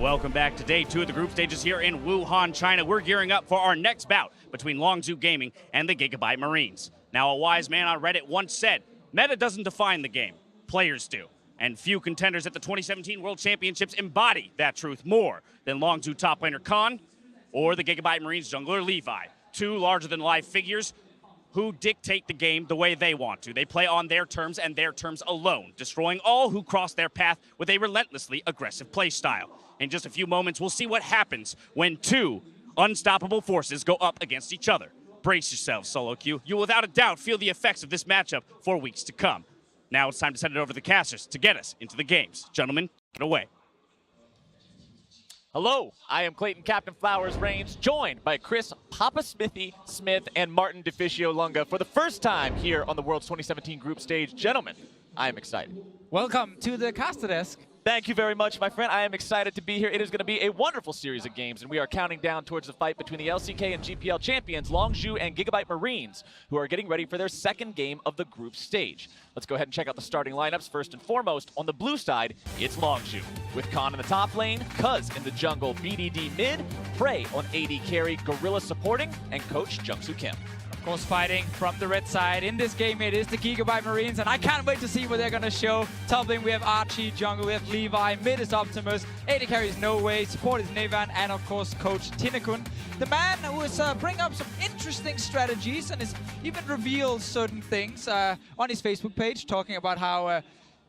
Welcome back to day 2 of the group stages here in Wuhan, China. We're gearing up for our next bout between Longzhu Gaming and the GIGABYTE Marines. Now, a wise man on Reddit once said, meta doesn't define the game, players do. And few contenders at the 2017 World Championships embody that truth more than Longzhu top laner Khan or the GIGABYTE Marines jungler Levi. Two larger-than-life figures who dictate the game the way they want to. They play on their terms and their terms alone, destroying all who cross their path with a relentlessly aggressive play style. In just a few moments, we'll see what happens when two unstoppable forces go up against each other. Brace yourselves, solo queue. You'll without a doubt feel the effects of this matchup for weeks to come. Now it's time to send it over to the casters to get us into the games. Gentlemen, take it away. Hello, I am Clayton Captain Flowers Reigns, joined by Chris Papa Smithy Smith and Martin DeFicio Lunga for the first time here on the World's 2017 group stage. Gentlemen, I am excited. Welcome to the caster desk. Thank you very much, my friend. I am excited to be here. It is going to be a wonderful series of games, and we are counting down towards the fight between the LCK and GPL champions, Longzhu and GIGABYTE Marines, who are getting ready for their second game of the group stage. Let's go ahead and check out the starting lineups. First and foremost, on the blue side, it's Longzhu, with Khan in the top lane, Cuzz in the jungle, BDD mid, Prey on AD carry, Gorilla supporting, and Coach Jungsu Kim. Of course, fighting from the red side. In this game, it is the GIGABYTE Marines, and I can't wait to see what they're going to show. Top lane, we have Archie, jungle, we have Levi, mid is Optimus, AD carry is Noway, support is Nevan, and of course, Coach Tinekun. The man who is bringing up some interesting strategies and has even revealed certain things on his Facebook page, talking about how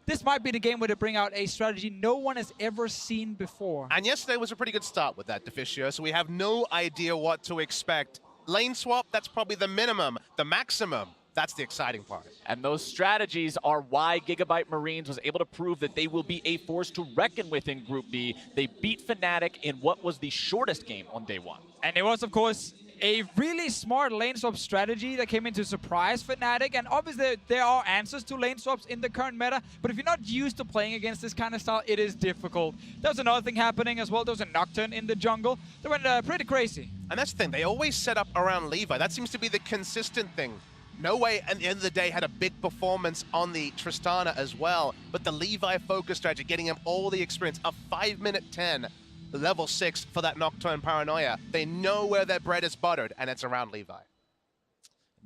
this might be the game where they bring out a strategy no one has ever seen before. And yesterday was a pretty good start with that, DeFicio, so we have no idea what to expect. Lane swap, that's probably the minimum. The maximum, that's the exciting part. And those strategies are why GIGABYTE Marines was able to prove that they will be a force to reckon with in Group B. They beat Fnatic in what was the shortest game on day 1. And it was, of course, a really smart lane swap strategy that came in to surprise Fnatic. And obviously, there are answers to lane swaps in the current meta. But if you're not used to playing against this kind of style, it is difficult. There's another thing happening as well. There was a Nocturne in the jungle. They went pretty crazy. And that's the thing. They always set up around Levi. That seems to be the consistent thing. Noway, at the end of the day, had a big performance on the Tristana as well. But the Levi focus strategy, getting him all the experience, a 5-minute 10. Level 6 for that Nocturne Paranoia. They know where their bread is buttered, and it's around Levi.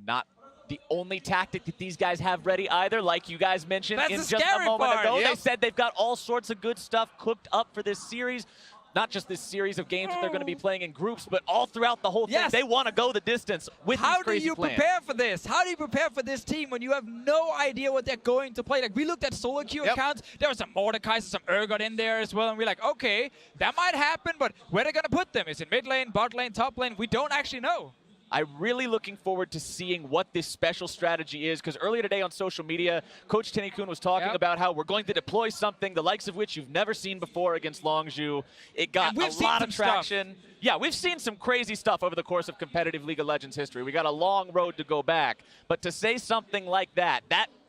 Not the only tactic that these guys have ready either, like you guys mentioned in just a moment ago. Yep. They said they've got all sorts of good stuff cooked up for this series. Not just this series of games that they're going to be playing in groups, but all throughout the whole thing. Yes. They want to go the distance with these crazy plans. How do you prepare for this? How do you prepare for this team when you have no idea what they're going to play? Like, we looked at solo queue accounts. There was some Mordekaiser, some Urgot in there as well, and we're like, okay, that might happen, but where are they going to put them? Is it mid lane, bot lane, top lane? We don't actually know. I'm really looking forward to seeing what this special strategy is, because earlier today on social media, Coach Tinekun was talking about how we're going to deploy something the likes of which you've never seen before against Longzhu. It got a lot of traction. Yeah, we've seen some crazy stuff over the course of competitive League of Legends history. We got a long road to go back, but to say something like that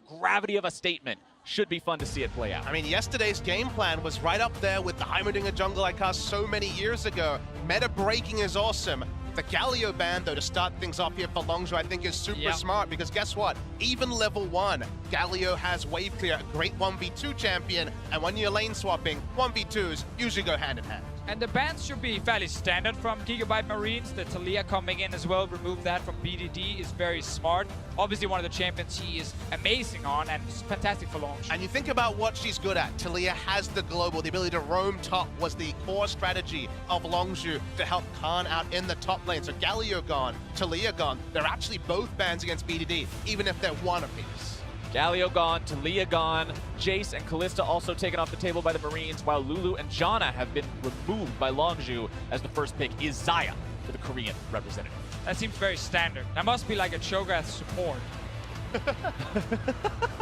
gravity of a statement, should be fun to see it play out. I mean, yesterday's game plan was right up there with the Heimerdinger jungle I cast so many years ago. Meta breaking is awesome. The Galio ban, though, to start things off here for Longzhu, I think is super smart, because guess what? Even level 1, Galio has wave clear, a great 1v2 champion, and when you're lane swapping, 1v2s usually go hand in hand. And the bans should be fairly standard from GIGABYTE Marines. The Talia coming in as well, remove that from BDD is very smart. Obviously one of the champions he is amazing on, and it's fantastic for Longzhu. And you think about what she's good at. Talia has the global, the ability to roam top was the core strategy of Longzhu to help Khan out in the top lane. So Galio gone, Talia gone. They're actually both bans against BDD, even if they're one apiece. Galio gone, Talia gone, Jace and Kalista also taken off the table by the Marines, while Lulu and Janna have been removed by Longzhu, as the first pick is Xayah for the Korean representative. That seems very standard. That must be like a Cho'Gath support.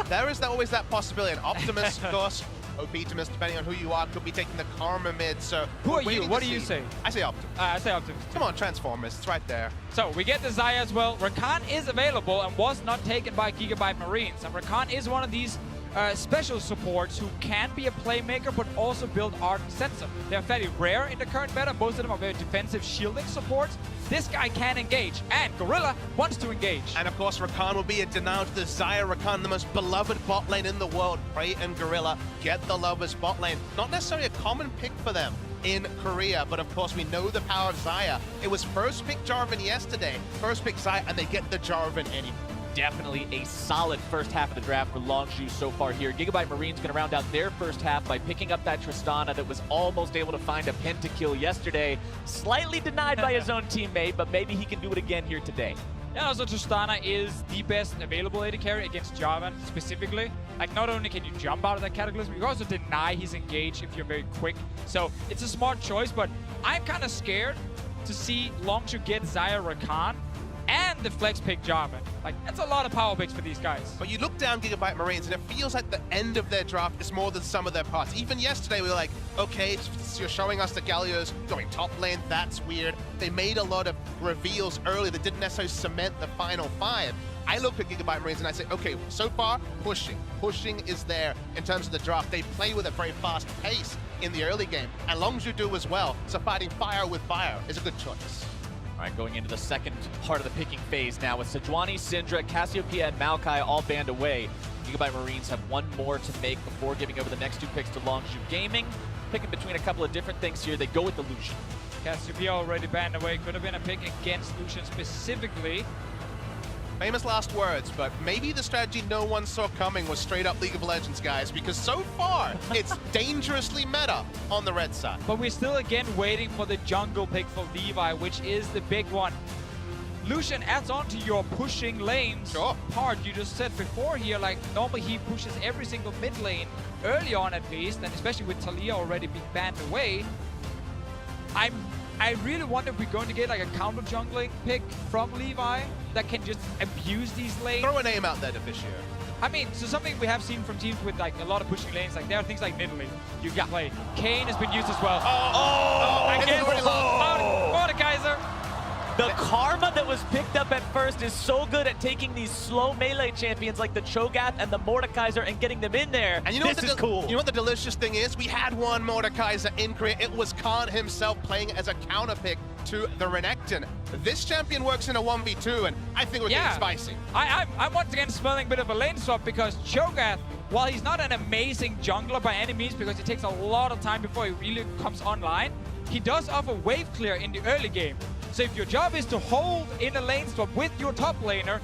There is always that possibility. And Optimus, of course, Optimus, depending on who you are, could be taking the Karma mid. So who are you? What do you say? I say Optimus. I say Optimus. Come on, Transformers. It's right there. So we get the Xayah as well. Rakan is available and was not taken by GIGABYTE Marines. And Rakan is one of these special supports who can be a playmaker but also build art and sensor. They're fairly rare in the current meta. Most of them are very defensive shielding supports. This guy can engage, and Gorilla wants to engage. And of course, Rakan will be a denial to the Xayah. Rakan, the most beloved bot lane in the world. Prey and Gorilla get the love as bot lane. Not necessarily a common pick for them in Korea. But of course, we know the power of Xayah. It was first pick Jarvan yesterday, first pick Xayah, and they get the Jarvan anyway. Definitely a solid first half of the draft for Longzhu so far here. GIGABYTE Marines going to round out their first half by picking up that Tristana that was almost able to find a pentakill yesterday. Slightly denied by his own teammate, but maybe he can do it again here today. Yeah, also Tristana is the best available AD carry against Jarvan specifically. Like, not only can you jump out of that Cataclysm, you can also deny his engage if you're very quick. So it's a smart choice, but I'm kind of scared to see Longzhu get Xayah Rakan and the flex pick Jarvan. Like, that's a lot of power picks for these guys. But you look down GIGABYTE Marines, and it feels like the end of their draft is more than some of their parts. Even yesterday, we were like, okay, you're showing us the Galio's going top lane, that's weird. They made a lot of reveals early that didn't necessarily cement the final five. I look at GIGABYTE Marines and I say, okay, so far, pushing. Pushing is there in terms of the draft. They play with a very fast pace in the early game, and Longzhu do as well. So fighting fire with fire is a good choice. All right, going into the second part of the picking phase now with Sejuani, Syndra, Cassiopeia, and Maokai all banned away. GIGABYTE Marines have one more to make before giving over the next two picks to Longzhu Gaming. Picking between a couple of different things here, they go with the Lucian. Cassiopeia already banned away. Could have been a pick against Lucian specifically. Famous last words, but maybe the strategy no one saw coming was straight up League of Legends, guys, because so far, it's dangerously meta on the red side. But we're still again waiting for the jungle pick for Levi, which is the big one. Lucian adds on to your pushing lanes part. You just said before here, like, normally he pushes every single mid lane early on at least, and especially with Talia already being banned away. I really wonder if we're going to get like a counter jungling pick from Levi that can just abuse these lanes. Throw a name out there, Deficio. I mean, so something we have seen from teams with like a lot of pushing lanes, like there are things like Nidalee you can play. Kayn has been used as well. Against Mordekaiser. The karma that was picked up at first is so good at taking these slow melee champions like the Cho'Gath and the Mordekaiser and getting them in there. And you know this is cool. You know what the delicious thing is? We had one Mordekaiser in Korea. It was Khan himself playing as a counter pick to the Renekton. This champion works in a 1v2, and I think we're getting spicy. I'm once again smelling a bit of a lane swap because Cho'Gath, while he's not an amazing jungler by any means because it takes a lot of time before he really comes online, he does offer wave clear in the early game. So if your job is to hold in a lane swap with your top laner,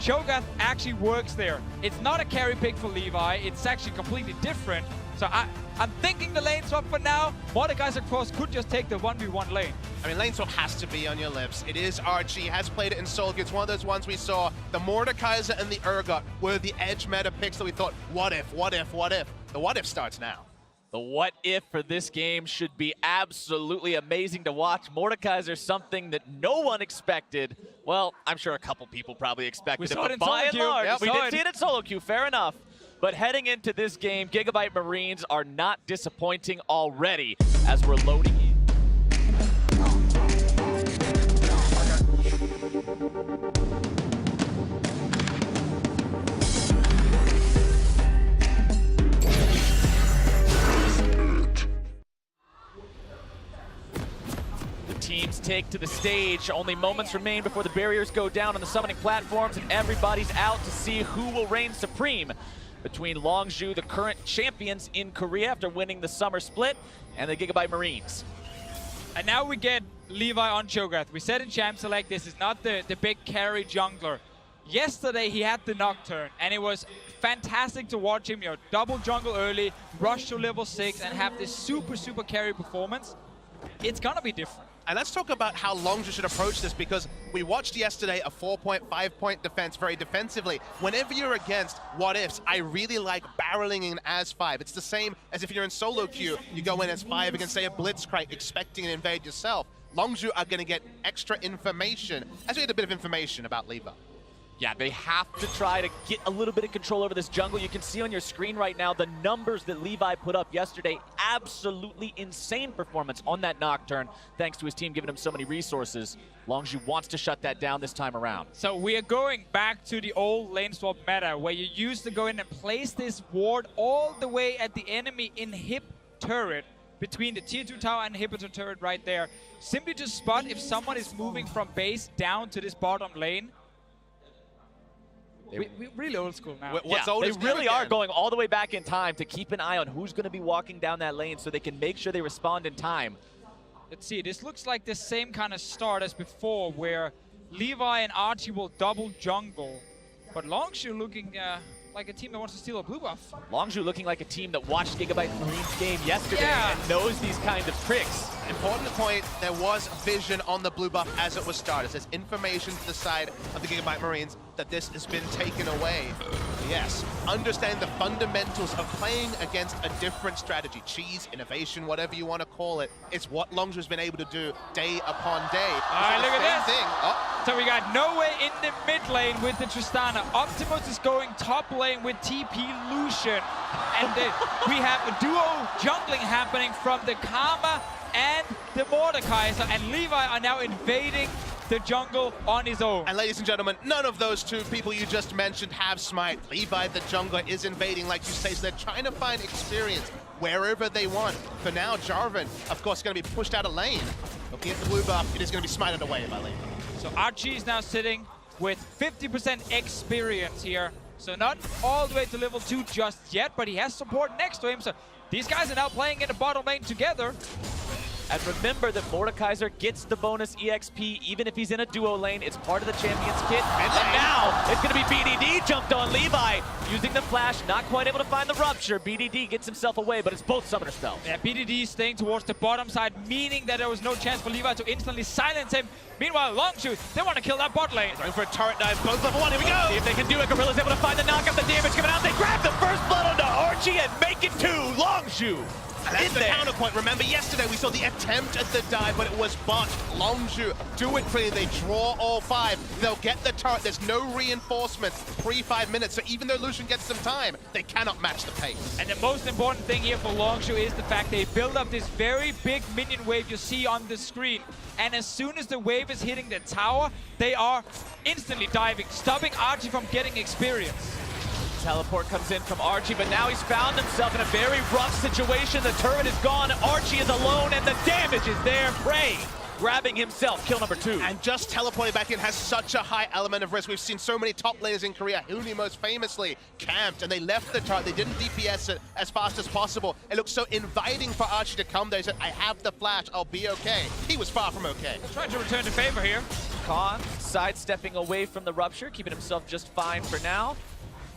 Cho'Gath actually works there. It's not a carry pick for Levi, it's actually completely different. So I'm thinking the lane swap for now. Mordekaiser, of course, could just take the 1v1 lane. I mean, lane swap has to be on your lips. It is Archie, has played it in solo queue. It's one of those ones we saw. The Mordekaiser and the Urgot were the edge meta picks that we thought, what if, what if, what if? The what if starts now. The what if for this game should be absolutely amazing to watch. Mordekaiser, something that no one expected. Well, I'm sure a couple people probably expected it, but by and large, we did see it in solo queue, fair enough. But heading into this game, GIGABYTE Marines are not disappointing already as we're loading in. Teams take to the stage. Only moments remain before the barriers go down on the summoning platforms and everybody's out to see who will reign supreme between Longzhu, the current champions in Korea after winning the summer split, and the GIGABYTE Marines. And now we get Levi on Cho'Gath. We said in Champ Select, this is not the big carry jungler. Yesterday he had the Nocturne, and it was fantastic to watch him, double jungle early, rush to level 6, and have this super carry performance. It's gonna be different. And let's talk about how Longzhu should approach this, because we watched yesterday a 4-point, 5-point defense very defensively. Whenever you're against what ifs, I really like barreling in as 5. It's the same as if you're in solo queue, you go in as 5 against, say, a Blitzcrank, expecting to invade yourself. Longzhu are going to get extra information, as we had a bit of information about Levi. Yeah, they have to try to get a little bit of control over this jungle. You can see on your screen right now the numbers that Levi put up yesterday. Absolutely insane performance on that Nocturne, thanks to his team giving him so many resources. Longzhu wants to shut that down this time around. So we are going back to the old lane swap meta, where you used to go in and place this ward all the way at the enemy inhib turret, between the tier 2 tower and inhibitor turret right there. Simply to spot if someone is moving from base down to this bottom lane. We're really old school now. They really are going all the way back in time to keep an eye on who's going to be walking down that lane so they can make sure they respond in time. let's see, this looks like the same kind of start as before, where Levi and Archie will double jungle, but Longzhu looking like a team that wants to steal a blue buff. Longzhu looking like a team that watched GIGABYTE Marines game yesterday and knows these kind of tricks. Important point, there was vision on the blue buff as it was started. There's information to the side of the GIGABYTE Marines that this has been taken away. Yes, understanding the fundamentals of playing against a different strategy, cheese, innovation, whatever you want to call it, it's what Longzhu's been able to do day upon day. All right, look at this. Oh. So we got Noway in the mid lane with the Tristana. Optimus is going top lane with TP Lucian. And we have a duo jungling happening from the Karma and the Mordekaiser. And Levi are now invading the jungle on his own. And ladies and gentlemen, none of those two people you just mentioned have smite. Levi, the jungler, is invading, like you say, so they're trying to find experience wherever they want. For now, Jarvan, of course, going to be pushed out of lane. Looking at the blue buff, it is going to be smited away by Levi. So Archie is now sitting with 50% experience here. So not all the way to level 2 just yet, but he has support next to him. So these guys are now playing in the bottom lane together. And remember that Mordekaiser gets the bonus EXP even if he's in a duo lane. It's part of the champion's kit. And now it's going to be BDD jumped on Levi. Using the flash, not quite able to find the rupture. BDD gets himself away, but it's both summoner spells. Yeah, BDD staying towards the bottom side, meaning that there was no chance for Levi to instantly silence him. Meanwhile, Longzhu, they want to kill that bot lane. Going for a turret dive, both level 1, here we go! See if they can do it. Gorilla's able to find the knockup, the damage coming out. They grab the first blood onto Archie and make it 2. Longzhu. And that's the counterpoint. Remember, yesterday we saw the attempt at the dive, but it was botched. Longzhu do it clean. They draw all 5. They'll get the turret. There's no reinforcements pre-5 minutes, so even though Lucian gets some time, they cannot match the pace. And the most important thing here for Longzhu is the fact they build up this very big minion wave you see on the screen. And as soon as the wave is hitting the tower, they are instantly diving, stopping Archie from getting experience. Teleport comes in from Archie, but now he's found himself in a very rough situation. The turret is gone, Archie is alone, and the damage is there. Prey grabbing himself, kill number 2. And just teleporting back in has such a high element of risk. We've seen so many top laners in Korea, Huni most famously, camped, and they left the turret. They didn't DPS it as fast as possible. It looked so inviting for Archie to come there. He said, I have the flash, I'll be okay. He was far from okay. Trying to return the favor here. Khan sidestepping away from the rupture, keeping himself just fine for now.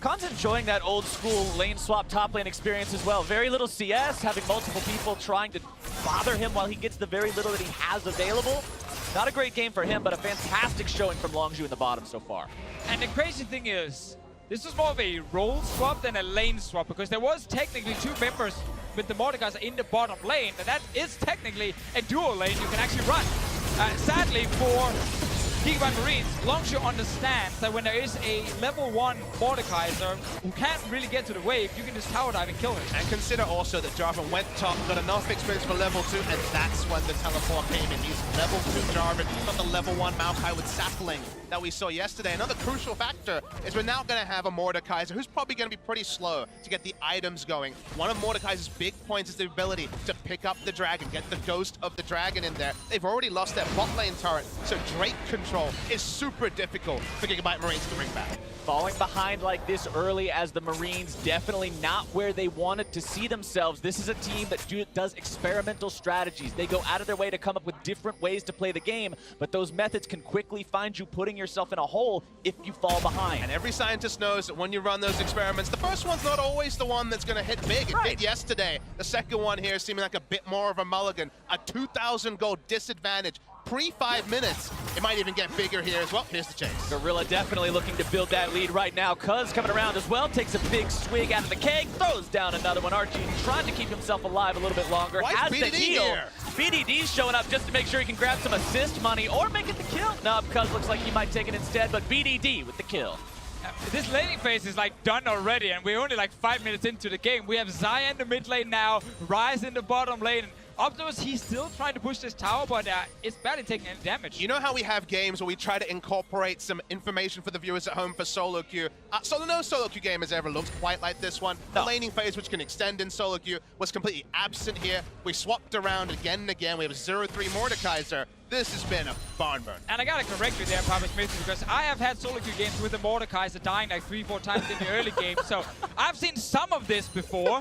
Khan's enjoying that old school lane swap top lane experience as well. Very little CS, having multiple people trying to bother him while he gets the very little that he has available. Not a great game for him, but a fantastic showing from Longzhu in the bottom so far. And the crazy thing is, this was more of a role swap than a lane swap, because there was technically 2 members with the Mordekaiser in the bottom lane, and that is technically a duo lane you can actually run. Sadly for GIGABYTE Marines, Longzhu understands that when there is a level 1 Mordekaiser who can't really get to the wave, you can just tower dive and kill him. And consider also that Jarvan went top, got enough experience for level 2, and that's when the teleport came in. He's level 2 Jarvan, not the level 1 Maokai with Sapling that we saw yesterday. Another crucial factor is we're now going to have a Mordekaiser who's probably going to be pretty slow to get the items going. One of Mordekaiser's big points is the ability to pick up the dragon, get the ghost of the dragon in there. They've already lost their bot lane turret, so Drake control is super difficult for GIGABYTE Marines to bring back. Falling behind like this early as the Marines, definitely not where they wanted to see themselves. This is a team that does experimental strategies. They go out of their way to come up with different ways to play the game, but those methods can quickly find you putting yourself in a hole if you fall behind. And every scientist knows that when you run those experiments, the first one's not always the one that's going to hit big. It did yesterday. The second one here seeming like a bit more of a mulligan. A 2,000 gold disadvantage. Pre-5 minutes, it might even get bigger here as well. Here's the chase. Gorilla definitely looking to build that lead right now. Cuzz coming around as well, takes a big swig out of the keg, throws down another one. Archie trying to keep himself alive a little bit longer. Why has is the BDD heal. here? BDD's showing up just to make sure he can grab some assist money or make it the kill. No, Cuzz looks like he might take it instead, but BDD with the kill. This laning phase is like done already, and we're only like 5 minutes into the game. We have Xayah in the mid lane now, Ryze in the bottom lane. Optimus, he's still trying to push this tower, but it's barely taking any damage. You know how we have games where we try to incorporate some information for the viewers at home for solo queue? No solo queue game has ever looked quite like this one. No. The laning phase, which can extend in solo queue, was completely absent here. We swapped around again and again. We have a 0-3 Mordekaiser. This has been a barn burn. And I gotta correct you there, Papa Smith, because I have had solo queue games with the Mordekaiser dying like 3-4 times in the early game, so I've seen some of this before.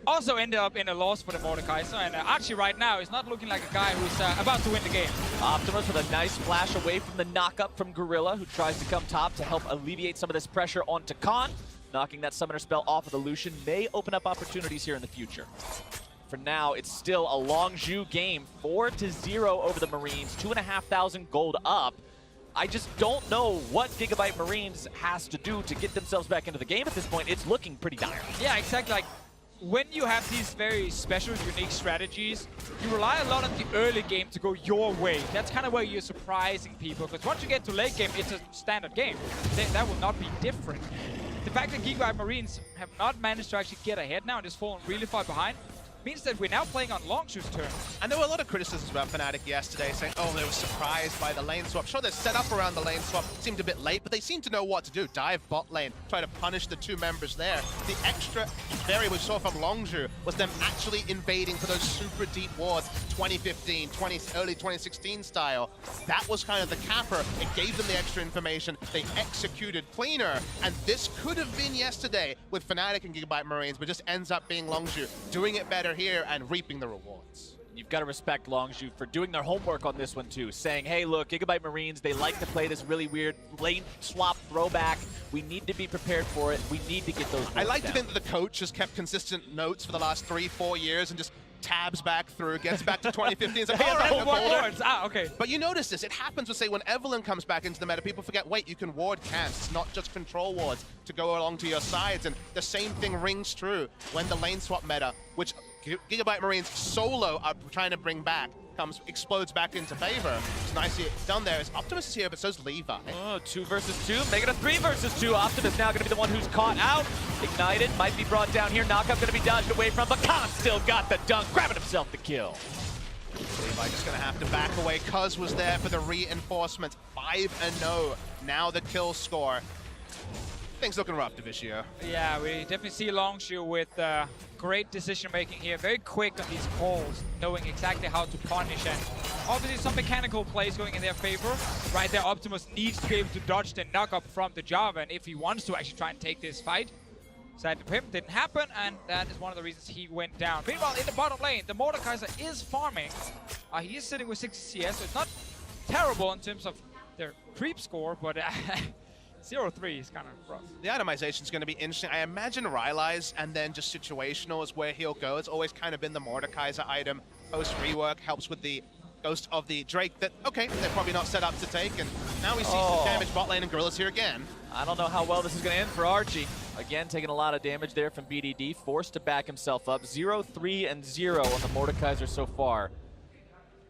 Also ended up in a loss for the Mordekaiser, and Archie right now is not looking like a guy who's about to win the game. Optimus with a nice flash away from the knock-up from Gorilla, who tries to come top to help alleviate some of this pressure onto Khan. Knocking that summoner spell off of the Lucian may open up opportunities here in the future. For now, it's still a Longzhu game, 4-0 over the Marines, 2,500 gold up. I just don't know what GIGABYTE Marines has to do to get themselves back into the game at this point. It's looking pretty dire. Yeah, exactly. Like, when you have these very special, unique strategies, you rely a lot on the early game to go your way. That's kind of where you're surprising people, because once you get to late game, it's a standard game. That will not be different. The fact that GIGABYTE Marines have not managed to actually get ahead now and just fallen really far behind means that we're now playing on Longzhu's turn. And there were a lot of criticisms about Fnatic yesterday, saying, oh, they were surprised by the lane swap. Sure, they're set up around the lane swap, seemed a bit late, but they seem to know what to do. Dive bot lane, try to punish the two members there. The extra area we saw from Longzhu was them actually invading for those super deep wards, 2015, early 2016 style. That was kind of the capper. It gave them the extra information. They executed cleaner, and this could have been yesterday with Fnatic and GIGABYTE Marines, but just ends up being Longzhu doing it better here and reaping the rewards. You've got to respect Longzhu for doing their homework on this one too, saying, hey, look, GIGABYTE Marines, they like to play this really weird lane swap throwback. We need to be prepared for it. We need to get those I like down. to think that the coach has kept consistent notes for the last 3-4 years and just tabs back through, gets back to 2015. It's like, hey, oh, wards. Ah, okay. But you notice this, it happens with, say, when Evelynn comes back into the meta, people forget, wait, you can ward camps. It's not just control wards to go along to your sides. And the same thing rings true when the lane swap meta, which GIGABYTE Marines solo are trying to bring back, explodes back into favor. It's nicely done there. Optimus is here, but so's Levi. Oh, 2 versus 2, make it a 3 versus 2. Optimus now going to be the one who's caught out. Ignited, might be brought down here. Knockup going to be dodged away from, but Khan still got the dunk, grabbing himself the kill. Levi just going to have to back away. Cuzz was there for the reinforcement. 5-0. Now the kill score. Things looking rough, Divicio. Yeah, we definitely see Longzhu with great decision-making here. Very quick on these calls, knowing exactly how to punish. And obviously some mechanical plays going in their favor. Right there, Optimus needs to be able to dodge the knock-up from the Jarvan if he wants to actually try and take this fight. Sadly for him, didn't happen, and that is one of the reasons he went down. Meanwhile, in the bottom lane, the Mordekaiser is farming. He is sitting with 60 CS, so it's not terrible in terms of their creep score, but 0-3 is kind of rough. The itemization is going to be interesting. I imagine Ryze and then just situational is where he'll go. It's always kind of been the Mordekaiser item. Post-rework helps with the Ghost of the Drake that, okay, they're probably not set up to take. And now we see some damage bot lane and Gorilla's here again. I don't know how well this is going to end for Archie. Again, taking a lot of damage there from BDD, forced to back himself up. 0-3-0 on the Mordekaiser so far.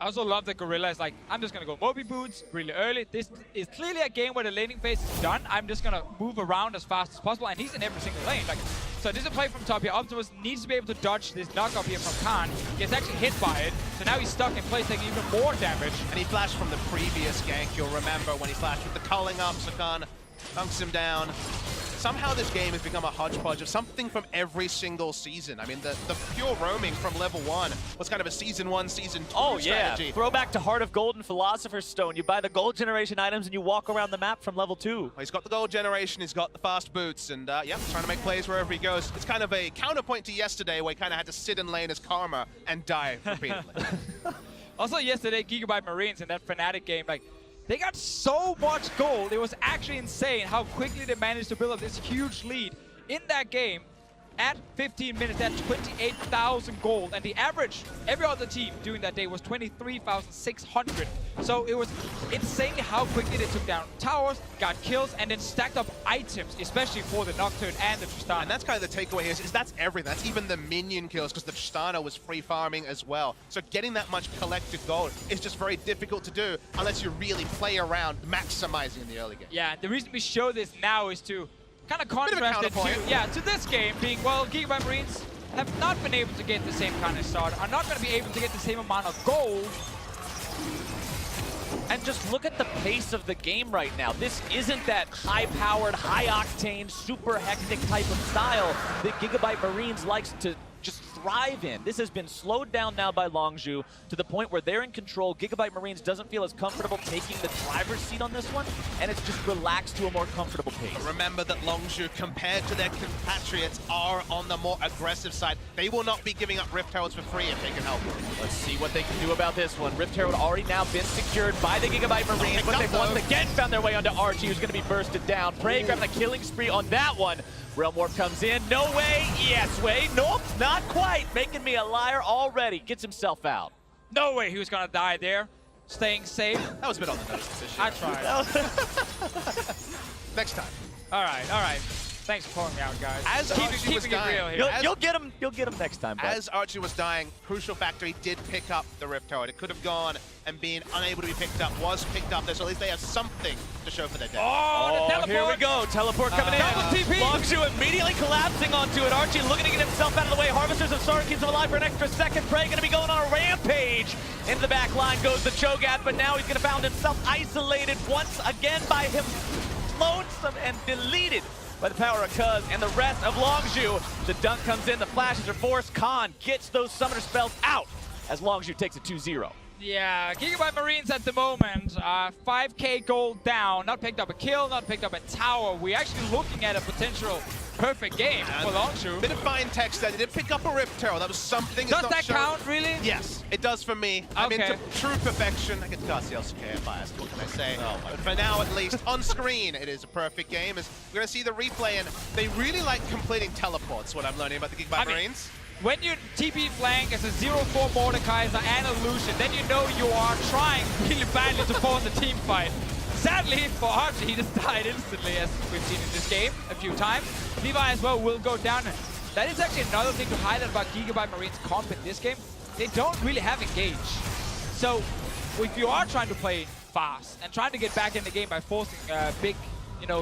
I also love that Gorilla is like, I'm just going to go Moby Boots really early. This is clearly a game where the laning phase is done. I'm just going to move around as fast as possible, and he's in every single lane. Like, so this is a play from top here. Optimus needs to be able to dodge this knock-up here from Khan. He gets actually hit by it, so now he's stuck in place, taking even more damage. And he flashed from the previous gank, you'll remember, when he flashed with the culling up, so Khan dunks him down. Somehow this game has become a hodgepodge of something from every single season. I mean, the pure roaming from level 1 was kind of a season 1, season 2 strategy. Yeah, throwback to Heart of Gold and Philosopher's Stone. You buy the gold generation items and you walk around the map from level 2. Well, he's got the gold generation, he's got the fast boots, and yeah, trying to make plays wherever he goes. It's kind of a counterpoint to yesterday where he kind of had to sit in lane as Karma and die repeatedly. Also yesterday, GIGABYTE Marines in that Fnatic game, like, they got so much gold. It was actually insane how quickly they managed to build up this huge lead in that game. At 15 minutes, at 28,000 gold. And the average, every other team doing that day was 23,600. So it was insane how quickly they took down towers, got kills, and then stacked up items, especially for the Nocturne and the Tristana. And that's kind of the takeaway here, is that's everything. That's even the minion kills, because the Tristana was free farming as well. So getting that much collected gold is just very difficult to do unless you really play around maximizing in the early game. Yeah, the reason we show this now is to kind of contrast it to this game being, well, GIGABYTE Marines have not been able to get the same kind of start, are not going to be able to get the same amount of gold. And just look at the pace of the game right now. This isn't that high-powered, high-octane, super hectic type of style that GIGABYTE Marines likes to just thrive in. This has been slowed down now by Longzhu to the point where they're in control. GIGABYTE Marines doesn't feel as comfortable taking the driver's seat on this one, and it's just relaxed to a more comfortable pace. But remember that Longzhu, compared to their compatriots, are on the more aggressive side. They will not be giving up Rift Heralds for free if they can help them. Let's see what they can do about this one. Rift Herald already now been secured by the GIGABYTE Marines, but they've once again found their way onto Archie, who's going to be bursted down. Prey grabbing a killing spree on that one. Realm Warp comes in. No way. Yes way. Nope, not quite. Making me a liar already. Gets himself out. No way he was gonna die there. Staying safe. That was a bit on the nose position. I tried. Next time. All right. Thanks for calling me out, guys. As Archie was keeping it real dying, here. You'll get him next time, bud. As Archie was dying, Crucial Factory did pick up the Rift Herald. It could have gone and been unable to be picked up, was picked up there, so at least they have something to show for their day. Oh, the teleport. Here we go. Teleport coming in. Double TP. Longzhu immediately collapsing onto it. Archie looking to get himself out of the way. Harvesters of Sorrow keeps him alive for an extra second. Prey going to be going on a rampage. Into the back line goes the Cho'Gath, but now he's going to found himself isolated once again by him. Lonesome and deleted by the power of Cuzz and the rest of Longzhu. The dunk comes in, the flashes are forced. Khan gets those summoner spells out as Longzhu takes a 2-0. Yeah, GIGABYTE Marines at the moment, 5k gold down, not picked up a kill, not picked up a tower. We're actually looking at a potential perfect game for Longzhu. Bit of fine text there. They did pick up a Rift Herald. That was something. Does that count, really? Yes, it does for me. I'm into true perfection. I get to the LCK biased. What can I say? But for now, at least, on screen, it is a perfect game. As we're going to see the replay, and they really like completing teleports, what I'm learning about the GIGABYTE Marines. When you TP flank as a 0-4 Mordekaiser and a Lucian, then you know you are trying really badly to force a team fight. Sadly for Archie, he just died instantly, as we've seen in this game a few times. Levi as well will go down. That is actually another thing to highlight about GIGABYTE Marines' comp in this game. They don't really have engage. So if you are trying to play fast and trying to get back in the game by forcing big,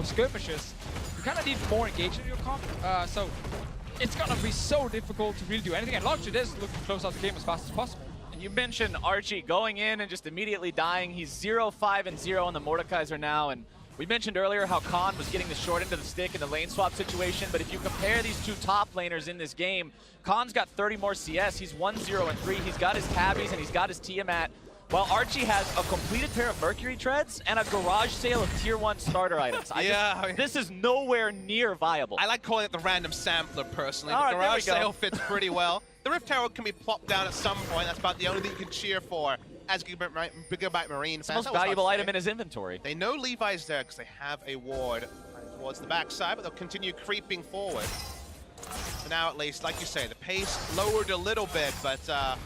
skirmishes, you kind of need more engagement in your comp. So it's going to be so difficult to really do anything. And Longzhu is looking to close out the game as fast as possible. You mentioned Archie going in and just immediately dying. He's 0-5-0 on the Mordekaiser now, and we mentioned earlier how Khan was getting the short end of the stick in the lane swap situation, but if you compare these two top laners in this game, Khan's got 30 more CS, he's 1-0-3, he's got his tabbies and he's got his Tiamat, while Archie has a completed pair of Mercury Treads and a garage sale of tier 1 starter items. This is nowhere near viable. I like calling it the random sampler personally. All the right, garage sale fits pretty well. The Rift Herald can be plopped down at some point. That's about the only thing you can cheer for as GIGABYTE Marine fans. It's the most valuable item in his inventory. They know Levi's there because they have a ward towards the backside, but they'll continue creeping forward. For now, at least, like you say, the pace lowered a little bit, but the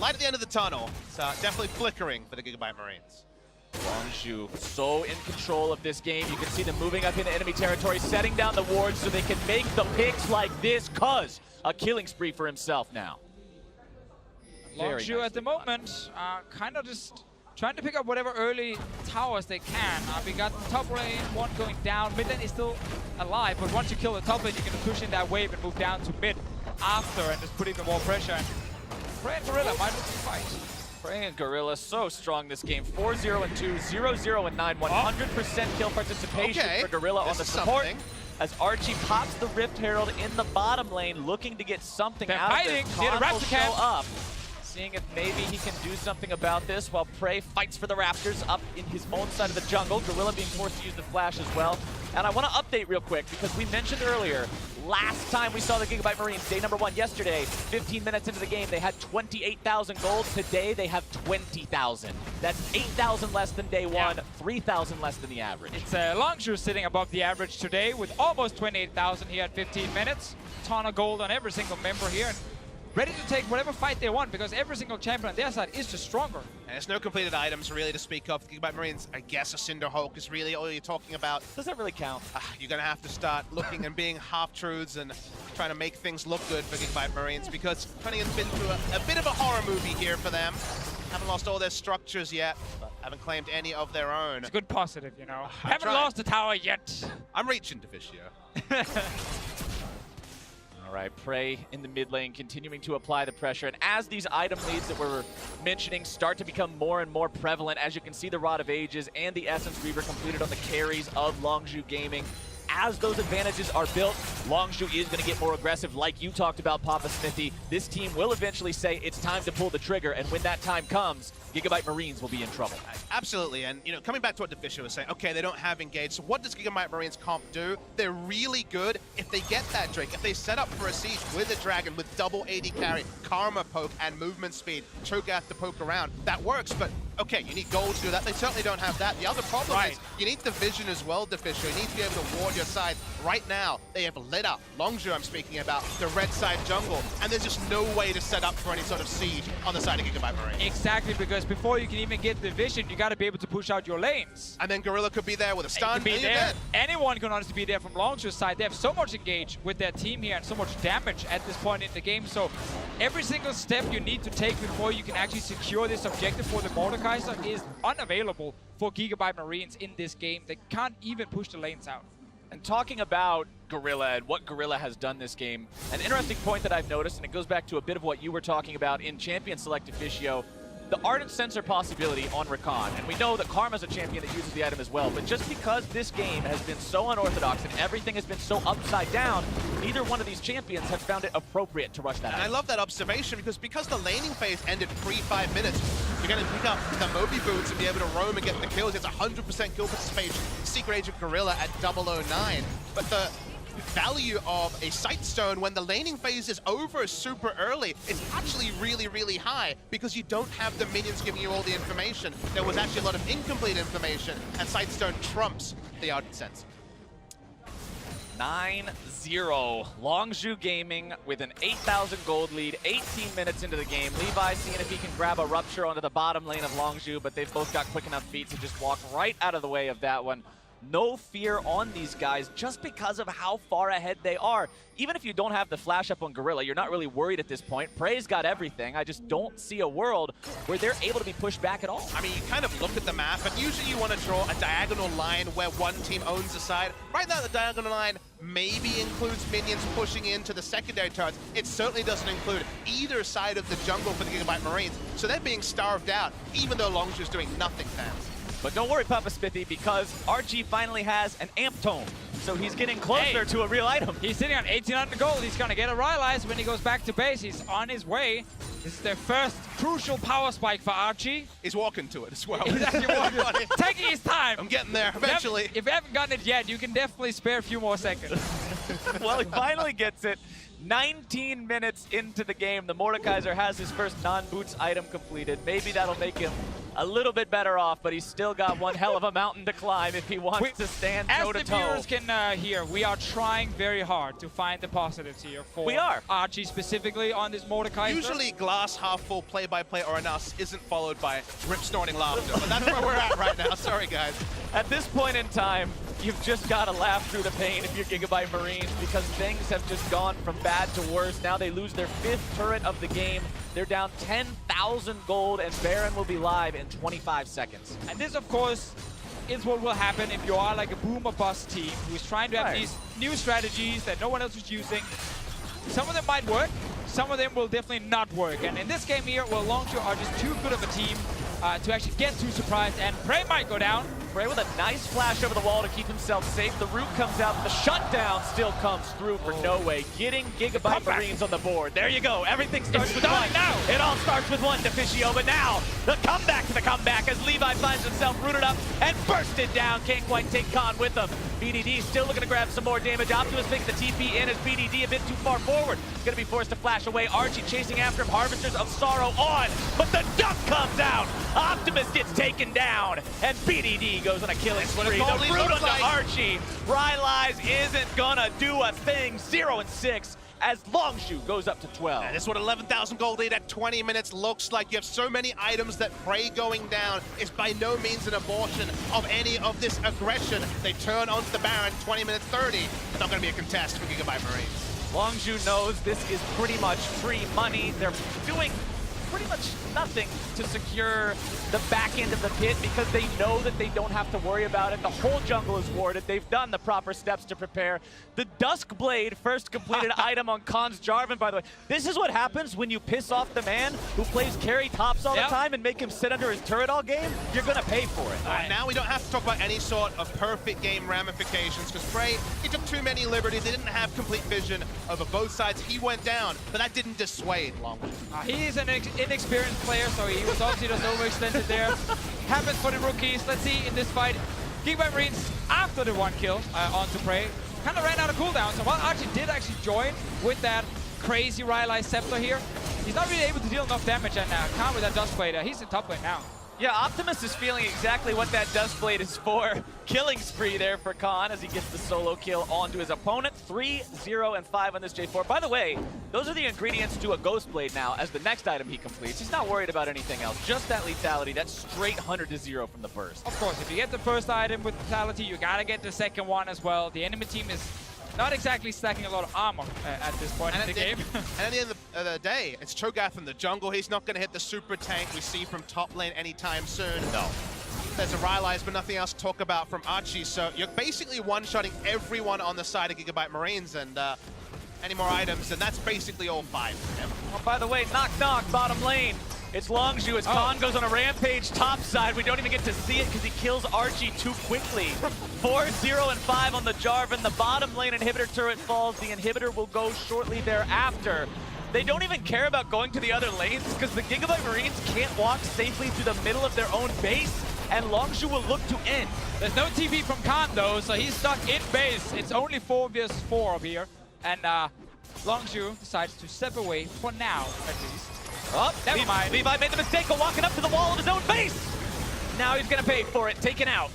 light at the end of the tunnel is definitely flickering for the GIGABYTE Marines. Longzhu so in control of this game. You can see them moving up into enemy territory, setting down the wards so they can make the picks like this. Cuzz, a killing spree for himself now. Longzhu at the moment, kind of just trying to pick up whatever early towers they can. We got top lane, one going down. Mid lane is still alive, but once you kill the top lane, you can push in that wave and move down to mid after and just put in more pressure. And Prey and Gorilla might look to fight. Prey and Gorilla so strong this game. 4-0-2, 0-0-9, 100% kill participation for Gorilla on the support. As Archie pops the Rift Herald in the bottom lane, looking to get something out of this. Khan will show up, seeing if maybe he can do something about this, while Prey fights for the Raptors up in his own side of the jungle. Gorilla being forced to use the flash as well. And I want to update real quick, because we mentioned earlier, last time we saw the GIGABYTE Marines, day number 1 yesterday, 15 minutes into the game, they had 28,000 gold. Today, they have 20,000. That's 8,000 less than day 1, 3,000 less than the average. It's Longzhu sitting above the average today with almost 28,000 here at 15 minutes. Ton of gold on every single member here. And ready to take whatever fight they want, because every single champion on their side is just stronger. And there's no completed items really to speak of. The GIGABYTE Marines, I guess a Cinder Hulk is really all you're talking about. Does that really count? You're going to have to start looking and being half-truths and trying to make things look good for GIGABYTE Marines, because Cunningham's been through a bit of a horror movie here for them. Haven't lost all their structures yet, but haven't claimed any of their own. It's a good positive, you know. Haven't lost the tower yet. I'm reaching to Vicio. All right, Prey in the mid lane, continuing to apply the pressure. And as these item leads that we're mentioning start to become more and more prevalent, as you can see the Rod of Ages and the Essence Reaver completed on the carries of Longzhu Gaming, as those advantages are built, Longzhu is going to get more aggressive, like you talked about, Papa Smithy. This team will eventually say it's time to pull the trigger, and when that time comes, GIGABYTE Marines will be in trouble. Absolutely, and coming back to what Deficio was saying, okay, they don't have engage, so what does GIGABYTE Marines comp do? They're really good if they get that Drake, if they set up for a siege with a dragon with double AD carry, Karma poke, and movement speed, Cho'Gath to poke around, that works, but okay, you need gold to do that. They certainly don't have that. The other problem is you need the vision as well, Deficio. You need to be able to ward your side. Right now, they have lit up, Longzhu I'm speaking about, the red side jungle, and there's just no way to set up for any sort of siege on the side of GIGABYTE Marines. Exactly, because before you can even get the vision, you got to be able to push out your lanes. And then Gorilla could be there with a stun. Be there. Anyone can honestly be there from Longzhu's side. They have so much engage with their team here and so much damage at this point in the game. So every single step you need to take before you can actually secure this objective for the Mordekaiser is unavailable for GIGABYTE Marines in this game. They can't even push the lanes out. And talking about Gorilla and what Gorilla has done this game, an interesting point that I've noticed, and it goes back to a bit of what you were talking about in Champion Select Deficio, the Ardent Sensor possibility on Rakan. And we know that Karma's a champion that uses the item as well, but just because this game has been so unorthodox and everything has been so upside down, neither one of these champions have found it appropriate to rush that item. I love that observation because the laning phase ended pre-5 minutes, you're going to pick up the Moby Boots and be able to roam and get the kills. It's 100% kill participation, Secret Agent Gorilla at 009, but the value of a Sightstone when the laning phase is over super early is actually really, really high because you don't have the minions giving you all the information. There was actually a lot of incomplete information, and Sightstone trumps the Ardent Sense. 9-0. Longzhu Gaming with an 8,000 gold lead, 18 minutes into the game. Levi seeing if he can grab a Rupture onto the bottom lane of Longzhu, but they've both got quick enough feet to just walk right out of the way of that one. No fear on these guys just because of how far ahead they are. Even if you don't have the flash up on Gorilla, you're not really worried at this point. Prey's got everything. I just don't see a world where they're able to be pushed back at all. I mean, you kind of look at the map, and usually you want to draw a diagonal line where one team owns a side. Right now, the diagonal line maybe includes minions pushing into the secondary turrets. It certainly doesn't include either side of the jungle for the GIGABYTE Marines. So they're being starved out, even though Longzhu's doing nothing, fans. But don't worry, Papa Smithy, because Archie finally has an Amp Tome. So he's getting closer to a real item. He's sitting on 1,800 gold. He's going to get a Ryze when he goes back to base. He's on his way. This is their first crucial power spike for Archie. He's walking to it as well. He's actually walking. Taking his time. I'm getting there eventually. If you haven't gotten it yet, you can definitely spare a few more seconds. Well, he finally gets it. 19 minutes into the game, the Mordekaiser has his first non-boots item completed. Maybe that'll make him a little bit better off, but he's still got one hell of a mountain to climb if he wants to stand toe-to-toe. As the viewers can hear, we are trying very hard to find the positives here for Archie specifically on this Mordekaiser. Usually glass half full play-by-play or an us isn't followed by rip-snorting laughter, but that's where we're at right now. Sorry, guys. At this point in time, you've just got to laugh through the pain if you're GIGABYTE Marines because things have just gone from bad to worse. Now they lose their 5th turret of the game. They're down 10,000 gold, and Baron will be live in 25 seconds. And this, of course, is what will happen if you are like a boom or bust team who's trying to have these new strategies that no one else is using. Some of them might work, some of them will definitely not work. And in this game here, well, Longzhu are just too good of a team to actually get too surprised, and Prey might go down. Prey with a nice flash over the wall to keep himself safe. The root comes out, the shutdown still comes through for Noway, getting GIGABYTE Marines on the board. There you go, everything starts with one. Now. It all starts with one, Deficio, but now the comeback to the comeback as Levi finds himself rooted up and bursted down. Can't quite take Khan with him. BDD still looking to grab some more damage. Optimus thinks the TP in as BDD a bit too far forward. Gonna be forced to flash away. Archie chasing after him. Harvesters of Sorrow on, but the duck comes out. Optimus gets taken down, and BDD goes on a killing spree. The root onto Archie. Ryze isn't gonna do a thing. 0-6 as Longzhu goes up to 12. And this is what 11,000 gold lead at 20 minutes looks like. You have so many items that Prey going down is by no means an abortion of any of this aggression. They turn onto the Baron, 20 minutes 30. It's not going to be a contest for GIGABYTE Marines. Longzhu knows this is pretty much free money. They're doing pretty much nothing to secure the back end of the pit because they know that they don't have to worry about it. The whole jungle is warded. They've done the proper steps to prepare. The Dusk Blade first completed item on Khan's Jarvan, by the way. This is what happens when you piss off the man who plays carry tops all the time and make him sit under his turret all game. You're going to pay for it. Now we don't have to talk about any sort of perfect game ramifications because Frey, he took too many liberties. He didn't have complete vision over both sides. He went down, but that didn't dissuade Longzhu. He's an inexperienced player, so he was obviously just overextended there. Happens for the rookies. Let's see in this fight. GIGABYTE Marines, after the 1 kill onto Prey, kind of ran out of cooldown. So while Archie did actually join with that crazy Ryze Scepter here, he's not really able to deal enough damage, and Khan with that Dust Blade, he's in top lane now. Yeah, Optimus is feeling exactly what that Dust Blade is for. Killing spree there for Khan as he gets the solo kill onto his opponent. 3, 0, and 5 on this J4. By the way, those are the ingredients to a Ghost Blade now as the next item he completes. He's not worried about anything else. Just that lethality, that straight 100 to 0 from the burst. Of course, if you get the first item with lethality, you gotta get the second one as well. The enemy team is not exactly stacking a lot of armor at this point in the game. And at the end of the day, it's Cho'Gath in the jungle. He's not going to hit the super tank we see from top lane anytime soon. No. There's a Ryze, but nothing else to talk about from Archie. So you're basically one-shotting everyone on the side of GIGABYTE Marines, and any more items, and that's basically all 5 for him. Oh, by the way, knock, knock, bottom lane. It's Longzhu as Khan goes on a rampage top side. We don't even get to see it because he kills Archie too quickly. 4, 0, and 5 on the Jarvan. The bottom lane inhibitor turret falls. The inhibitor will go shortly thereafter. They don't even care about going to the other lanes because the GIGABYTE Marines can't walk safely through the middle of their own base, and Longzhu will look to end. There's no TP from Khan though, so he's stuck in base. It's only 4 vs 4 up here, and Longzhu decides to step away for now, at least. Oh, never mind. Levi made the mistake of walking up to the wall of his own base. Now he's gonna pay for it, taken out.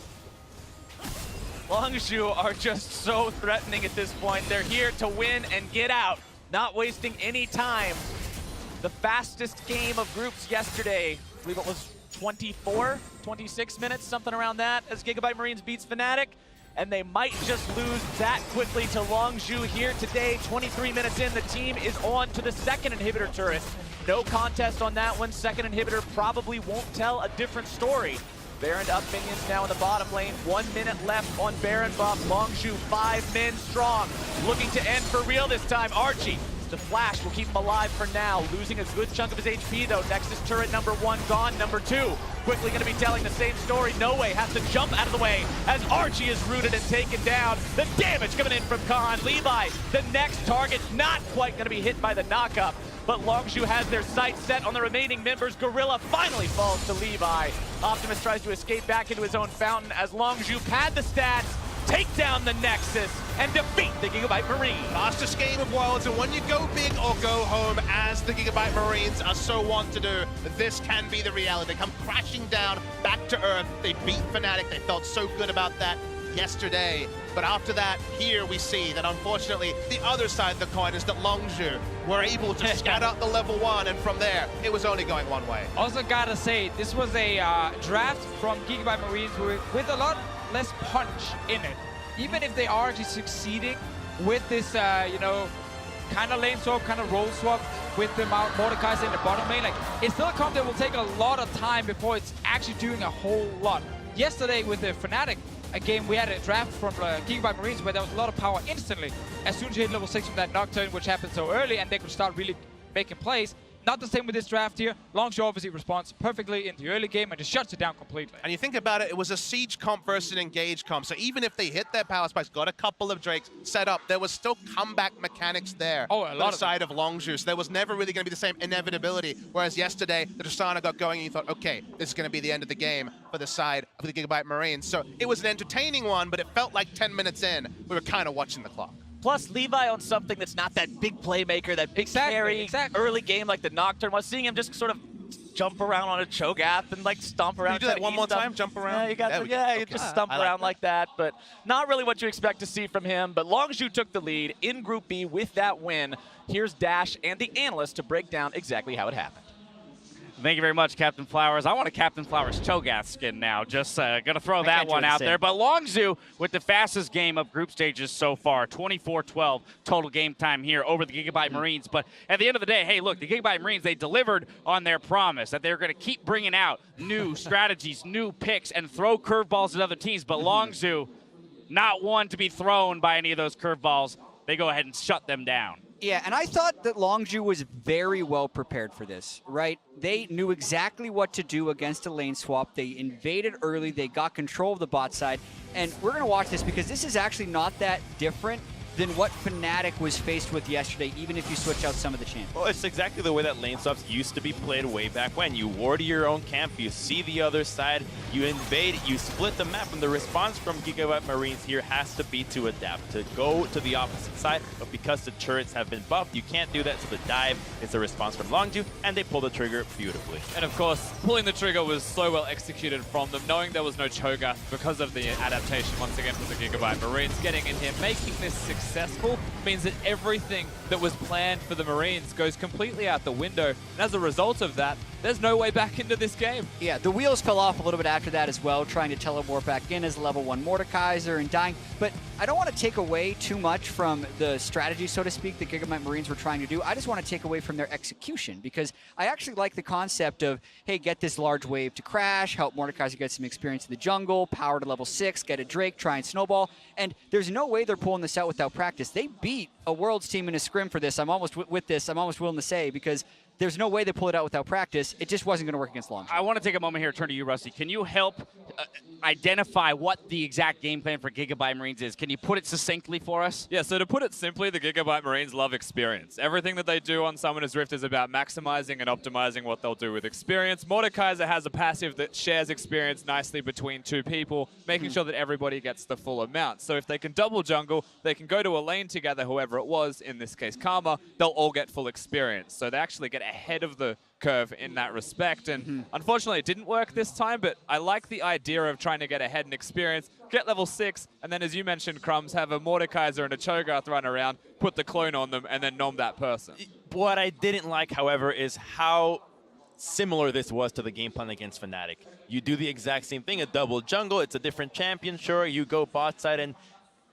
Longzhu are just so threatening at this point. They're here to win and get out, not wasting any time. The fastest game of groups yesterday, I believe it was 24, 26 minutes, something around that, as GIGABYTE Marines beats Fnatic. And they might just lose that quickly to Longzhu here today. 23 minutes in, the team is on to the second inhibitor turret. No contest on that one. Second inhibitor probably won't tell a different story. Baron up minions now in the bottom lane. 1 minute left on Baron buff. Longzhu 5 men strong. Looking to end for real this time. Archie, the flash will keep him alive for now. Losing a good chunk of his HP though. Nexus turret number 1 gone. Number 2 quickly going to be telling the same story. Noway has to jump out of the way as Archie is rooted and taken down. The damage coming in from Khan. Levi, the next target, not quite going to be hit by the knockup, but Longzhu has their sights set on the remaining members. Gorilla finally falls to Levi. Optimus tries to escape back into his own fountain as Longzhu pad the stats, take down the Nexus, and defeat the GIGABYTE Marines. Fastest game of Worlds, and when you go big or go home, as the GIGABYTE Marines are so wont to do, this can be the reality. They come crashing down back to earth. They beat Fnatic. They felt so good about that yesterday. But after that, here we see that unfortunately, the other side of the coin is that Longzhu were able to scat out the level 1, and from there, it was only going one way. Also gotta say, this was a draft from GIGABYTE Marines with a lot less punch in it. Even if they are actually succeeding with this, you know, kind of lane swap, kind of role swap with the Mordekaiser in the bottom lane, like, it's still a comp that will take a lot of time before it's actually doing a whole lot. Yesterday with the Fnatic game, we had a draft from GIGABYTE Marines where there was a lot of power instantly. As soon as you hit level 6 from that Nocturne, which happened so early, and they could start really making plays. Not the same with this draft here. Longzhu obviously responds perfectly in the early game and just shuts it down completely. And you think about it, it was a siege comp versus an engage comp. So even if they hit their power spikes, got a couple of Drakes set up, there was still comeback mechanics there on the side of Longzhu. So there was never really going to be the same inevitability. Whereas yesterday, the Tristana got going and you thought, okay, this is going to be the end of the game for the side of the GIGABYTE Marines. So it was an entertaining one, but it felt like 10 minutes in, we were kind of watching the clock. Plus, Levi on something that's not that big playmaker, that big carry, early game like the Nocturne was. Seeing him just sort of jump around on a Cho'Gath and like stomp around. Can you do that one more time? Jump around? Yeah, you got you just stomp around like that, but not really what you expect to see from him. But Longzhu took the lead in Group B with that win. Here's Dash and the analyst to break down exactly how it happened. Thank you very much, Captain Flowers. I want a Captain Flowers Cho'Gath skin now. Just gonna throw that one out there. But Longzhu with the fastest game of group stages so far, 24-12 total game time here over the GIGABYTE Marines. But at the end of the day, hey, look, the GIGABYTE Marines, they delivered on their promise that they're gonna keep bringing out new strategies, new picks, and throw curveballs at other teams. But Longzhu, not one to be thrown by any of those curveballs. They go ahead and shut them down. Yeah, and I thought that Longzhu was very well prepared for this, right? They knew exactly what to do against a lane swap. They invaded early. They got control of the bot side. And we're going to watch this because this is actually not that different than what Fnatic was faced with yesterday, even if you switch out some of the champions. Well, it's exactly the way that lane swaps used to be played way back when. You ward your own camp, you see the other side, you invade, you split the map, and the response from GIGABYTE Marines here has to be to adapt, to go to the opposite side, but because the turrets have been buffed, you can't do that, so the dive is the response from Longzhu, and they pull the trigger beautifully. And of course, pulling the trigger was so well executed from them, knowing there was no Cho'Gath because of the adaptation once again for the GIGABYTE Marines. Getting in here, making this successful means that everything that was planned for the Marines goes completely out the window. And as a result of that, there's no way back into this game. Yeah, the wheels fell off a little bit after that as well, trying to teleport back in as level 1 Mordekaiser and dying. But I don't want to take away too much from the strategy, so to speak, that GIGABYTE Marines were trying to do. I just want to take away from their execution, because I actually like the concept of, hey, get this large wave to crash, help Mordekaiser get some experience in the jungle, power to level 6, get a Drake, try and snowball. And there's no way they're pulling this out without practice. They beat a Worlds team in a scrim for this. I'm almost willing to say, because there's no way they pull it out without practice. It just wasn't going to work against Longzhu. I want to take a moment here, turn to you, Rusty. Can you help identify what the exact game plan for GIGABYTE Marines is? Can you put it succinctly for us? Yeah, so to put it simply, the GIGABYTE Marines love experience. Everything that they do on Summoner's Rift is about maximizing and optimizing what they'll do with experience. Mordekaiser has a passive that shares experience nicely between two people, making sure that everybody gets the full amount. So if they can double jungle, they can go to a lane together, whoever it was, in this case Karma, they'll all get full experience. So they actually get ahead of the curve in that respect, and unfortunately it didn't work this time, but I like the idea of trying to get ahead in experience, get level 6, and then as you mentioned, Crumbs, have a Mordekaiser and a Cho'Gath run around, put the clone on them, and then nom that person. What I didn't like, however, is how similar this was to the game plan against Fnatic. You do the exact same thing, a double jungle, it's a different champion, sure, you go bot side, and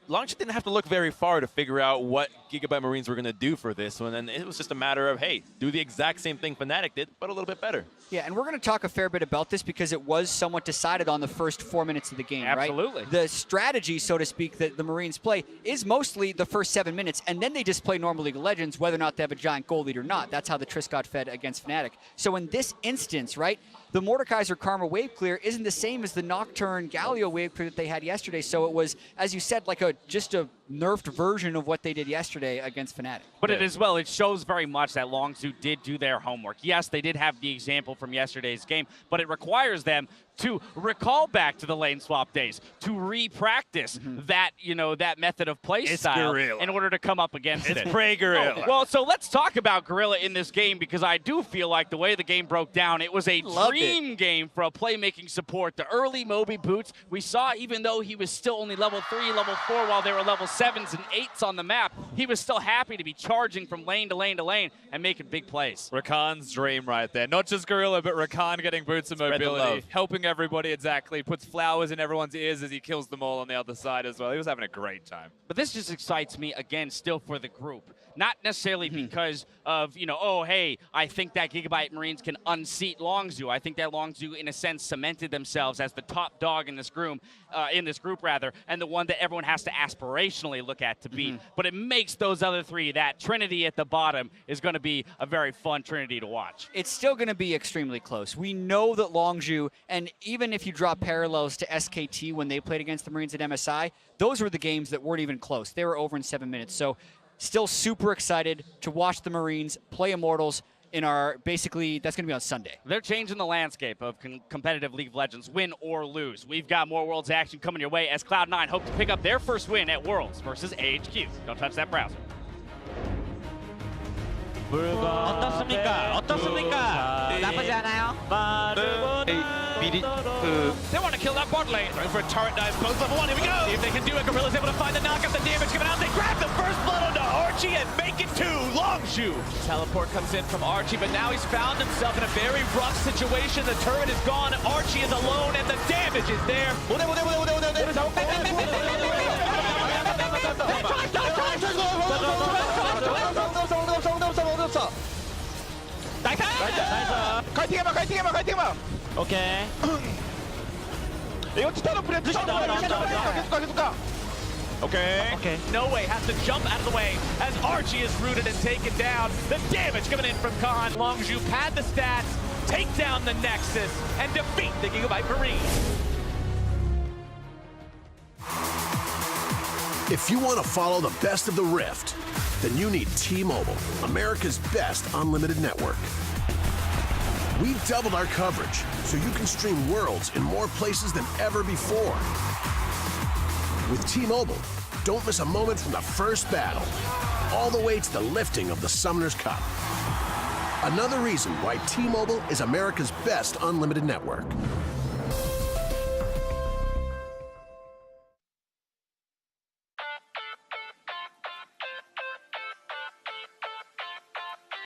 Longzhu didn't have to look very far to figure out what GIGABYTE Marines were going to do for this one, and it was just a matter of, hey, do the exact same thing Fnatic did, but a little bit better. Yeah, and we're going to talk a fair bit about this because it was somewhat decided on the first 4 minutes of the game, Absolutely. right? The strategy, so to speak, that the Marines play is mostly the first 7 minutes, and then they just play normal League of Legends, whether or not they have a giant gold lead or not. That's how the Triss got fed against Fnatic. So in this instance, right, the Mordekaiser Karma wave clear isn't the same as the Nocturne Galio wave clear that they had yesterday. So it was, as you said, like just a nerfed version of what they did yesterday against Fnatic. But it as well, it shows very much that Longzhu did do their homework. Yes, they did have the example from yesterday's game, but it requires them to recall back to the lane swap days, to re-practice that, that method of play style in order to come up against it. Pray Gorilla. Oh, well, so let's talk about Gorilla in this game, because I do feel like the way the game broke down, it was a dream game for a playmaking support. The early Moby boots, we saw, even though he was still only level 3, level 4, while they were level 7s and 8s on the map, he was still happy to be charging from lane to lane to lane and making big plays. Rakan's dream right there. Not just Gorilla, but Rakan getting boots of mobility, helping everybody exactly, puts flowers in everyone's ears as he kills them all on the other side as well. He was having a great time. But this just excites me, again, still for the group. Not necessarily because of, oh, hey, I think that GIGABYTE Marines can unseat Longzhu. I think that Longzhu, in a sense, cemented themselves as the top dog in this group, and the one that everyone has to aspirationally look at to beat. But it makes those other three, that trinity at the bottom, is going to be a very fun trinity to watch. It's still going to be extremely close. We know that Longzhu, and even if you draw parallels to SKT when they played against the Marines at MSI, those were the games that weren't even close. They were over in 7 minutes. So still super excited to watch the Marines play Immortals in our, basically, that's going to be on Sunday. They're changing the landscape of competitive League of Legends, win or lose. We've got more Worlds action coming your way as Cloud9 hope to pick up their first win at Worlds versus AHQ. Don't touch that browser. 어떻습니까? 나쁘지 They want to kill that bot lane. Going for a turret dive, close level 1, here we go! See if they can do it. Gorilla's able to find the knockup, the damage coming out. They grab the first blood onto Archie and make it 2. Longzhu Longzhu. Teleport comes in from Archie, but now he's found himself in a very rough situation. The turret is gone, Archie is alone, and the damage is there. 오케이. 이거 티타노 프레 Okay. Noway has to jump out of the way as Archie is rooted and taken down. The damage coming in from Khan. Longzhu pad the stats, take down the Nexus, and defeat the GIGABYTE Marines. If you want to follow the best of the Rift, then you need T-Mobile, America's best unlimited network. We doubled our coverage so you can stream Worlds in more places than ever before. With T-Mobile, don't miss a moment from the first battle, all the way to the lifting of the Summoner's Cup. Another reason why T-Mobile is America's best unlimited network.